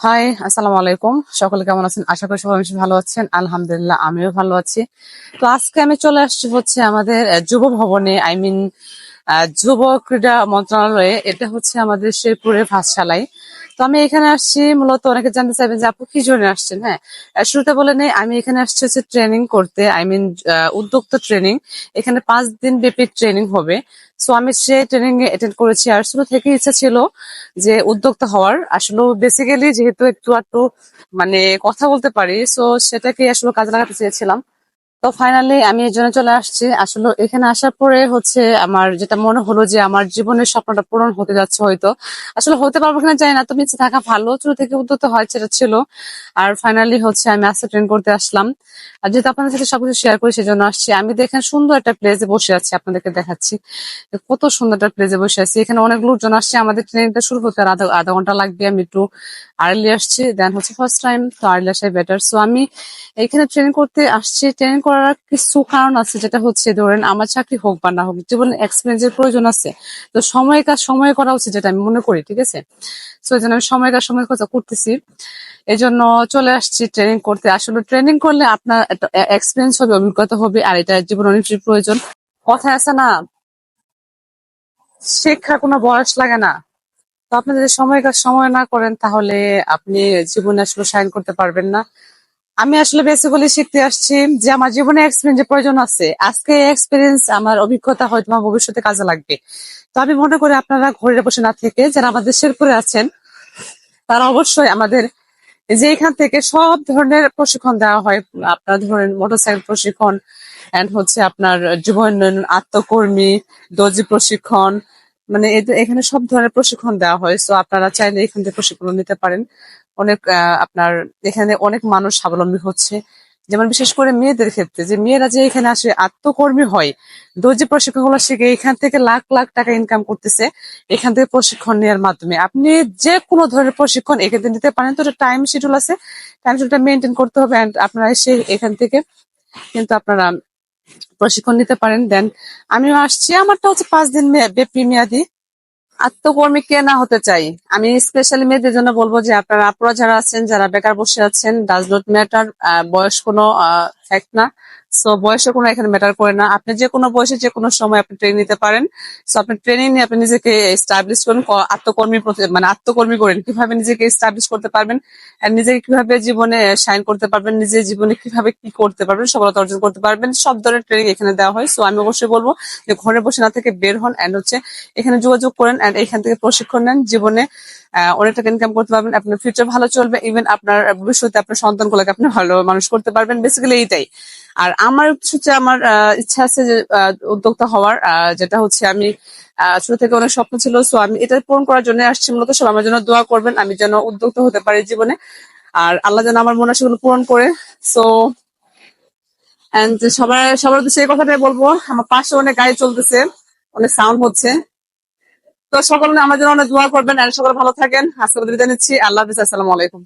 High, আসসালামু আলাইকুম। সকলে কেমন আছেন? আশা করি সবাই বেশ ভালো আছেন। আলহামদুলিল্লাহ, আমিও ভালো আছি। তো আজকে আমি চলে আসছি হচ্ছে আমাদের যুব ভবনে, যুব ক্রীড়া মন্ত্রণালয়ে। এটা হচ্ছে আমাদের শেরপুরের ভাতশালায়। তো আমি এখানে আসছি মূলত, অনেকে জানতে চাইবেন যে আপু কি জন্য আসছেন। হ্যাঁ, শুরুতে বলে নেই, আমি এখানে আসছি হচ্ছে ট্রেনিং করতে, উদ্যোক্তা ট্রেনিং। এখানে 5 দিন ব্যাপী ট্রেনিং হবে। সো আমি সেই ট্রেনিং এ অ্যাটেন্ড করেছি, আর শুরু থেকে ইচ্ছা ছিল যে উদ্যোক্তা হওয়ার। আসলে বেসিক্যালি যেহেতু একটু একটু মানে কথা বলতে পারি, সো সেটাকে আসলে কাজে লাগাতে চেয়েছিলাম। তো ফাইনালি আমি এই জন্য চলে আসছি। আসলে এখানে আসার পরে হচ্ছে আমার যেটা মনে হলো যে আমার জীবনের স্বপ্নটা পূরণ হতে যাচ্ছে হয়তো। আসলে হতে পারবো কিনা জানি না, তুমি ইচ্ছে থাকা ভালো, শুরু থেকে উদ্যোক্তা হয় সেটা ছিল। আর ফাইনালি হচ্ছে আমি আজকে ট্রেন করতে আসলাম। আর যেহেতু আপনাদের সাথে সবকিছু শেয়ার করি সেজন্য আসছি। আমি দেখেন সুন্দর একটা প্লেসে বসে আছি, আপনাদেরকে দেখাচ্ছি কত সুন্দর একটা প্লেসে বসে আছি। এখানে অনেক লোকজন আসছে, আমাদের ট্রেনটা শুরু হতে আর আধা আধা ঘন্টা লাগবে। আমি একটু আর্লি আসছি, দেন হচ্ছে ফার্স্ট টাইম, তো আর্লি আসাই বেটার। সো আমি এখানে ট্রেনিং করতে আসছি। ট্রেনিং করার কিছু কারণ আছে, যেটা হচ্ছে ধরেন আমার চাকরি হোক বা না হোক, জীবনে এক্সপিরিয়েন্সের প্রয়োজন আছে। তো সময় কাজ সময় করা উচিত, যেটা আমি মনে করি। ঠিক আছে, তো এই জন্য আমি সময় কাজ সময় কথা করতেছি। এই জন্য চলে আসছি ট্রেনিং করতে। আসলে ট্রেনিং করলে আপনার একটা এক্সপিরিয়েন্স হবে, অভিজ্ঞতা হবে, আর এটা জীবনে অনেক প্রয়োজন। কথা আছে না, শিক্ষার কোনো বয়স লাগে না। তো আপনি যদি সময় কাজ সময় না করেন, তাহলে আপনি জীবনে আসলে সাইন করতে পারবেন না। আমি আসলে বেসিক্যালি শিখতে আসছি যে আমার জীবনে এক্সপিরিয়েন্স এর প্রয়োজন আছে। আজকে এক্সপিরিয়েন্স, আমার অভিজ্ঞতা হয়তো বা ভবিষ্যতে কাজে লাগবে। তো আমি মনে করি আপনারা ঘরে বসে না থেকে, যারা আমাদের শেরপুরে আছেন, তারা অবশ্যই আমাদের যে এখান থেকে সব ধরনের প্রশিক্ষণ দেওয়া হয়। আপনার ধরেন মোটরসাইকেল প্রশিক্ষণ, এন্ড হচ্ছে আপনার যুব উন্নয়ন, আত্মকর্মী, দর্জি প্রশিক্ষণ, মানে এখানে সব ধরনের প্রশিক্ষণ দেওয়া হয়। তো আপনারা চাইলে এখান থেকে প্রশিক্ষণ নিতে পারেন। অনেক আপনার এখানে অনেক মানুষ স্বাবলম্বী হচ্ছে। যেমন বিশেষ করে মেয়েদের ক্ষেত্রে, যে মেয়েরা যে এখানে আসে আত্মকর্মী হয়, দর্জি প্রশিক্ষণ গুলো শিখে এখান থেকে লাখ লাখ টাকা ইনকাম করতেছে। এখান থেকে প্রশিক্ষণ নেওয়ার মাধ্যমে আপনি যে কোনো ধরনের প্রশিক্ষণ এখান থেকে নিতে পারেন। তো টাইম শিডিউল আছে, টাইম শিডিউলটা মেনটেন করতে হবে, এন্ড আপনারা এসে এখান থেকে কিন্তু আপনারা প্রশিক্ষণ নিতে পারেন। দেন আমিও আসছি, আমারটা হচ্ছে 5 দিন ব্যাপী মেয়াদি। আত্মকর্মী কে না হতে চাই। আমি স্পেশালি মেয়েদের জন্য বলবো যে আপনারা, আপুরা যারা আছেন, যারা বেকার বসে আছেন, ডাজ নট ম্যাটার, বয়স কোনো ফ্যাক্ট না। সো বয়সে কোনো এখানে ম্যাটার করে না। আপনি যে কোনো বয়সে যে কোনো সময় আপনি ট্রেনিং নিতে পারেন। সো আপনি ট্রেনিং নিয়ে আপনি নিজেকে এস্টাবলিশ করুন, আত্মকর্মী করেন কিভাবে নিজেকে এস্টাবলিশ করতে পারবেন, আর নিজেকে কিভাবে জীবনে শাইন করতে পারবেন, নিজের জীবনে কিভাবে কি করতে পারবেন, সফলতা অর্জন করতে পারবেন, সব ধরনের ট্রেনিং এখানে দেওয়া হয়। সো আমি অবশ্যই বলবো যে ঘরে বসে না থেকে বের হন, এন্ড হচ্ছে এখানে যোগাযোগ করেন, এন্ড এখান থেকে প্রশিক্ষণ নেন। জীবনে অনেক টাকা ইনকাম করতে পারবেন, আপনার ফিউচার ভালো চলবে, ইভেন আপনার ভবিষ্যতে আপনার সন্তানগুলোকে আপনি ভালো মানুষ করতে পারবেন। বেসিক্যালি এইটাই। আর আমার হচ্ছে আমার ইচ্ছা আছে যে উদ্যোক্তা হওয়ার, যেটা হচ্ছে আমি ছোট থেকে অনেক স্বপ্ন ছিল। সো আমি এটা পূরণ করার জন্য আসছি মূলত। সব আমার জন্য দোয়া করবেন, আমি যেন উদ্যোক্তা হতে পারি জীবনে, আর আল্লাহ যেন আমার মনে সেগুলো পূরণ করে। সো এন্ড সবার সবার উদ্দেশ্যে এই কথাটাই বলবো। আমার পাশে অনেক গাড়ি চলতেছে, অনেক সাউন্ড হচ্ছে। তো সকলে আমার জন্য অনেক দোয়া করবেন, আর সকলে ভালো থাকেন। আজকে বিদায় নিচ্ছি। আল্লাহ হাফিজ, আসসালামু আলাইকুম।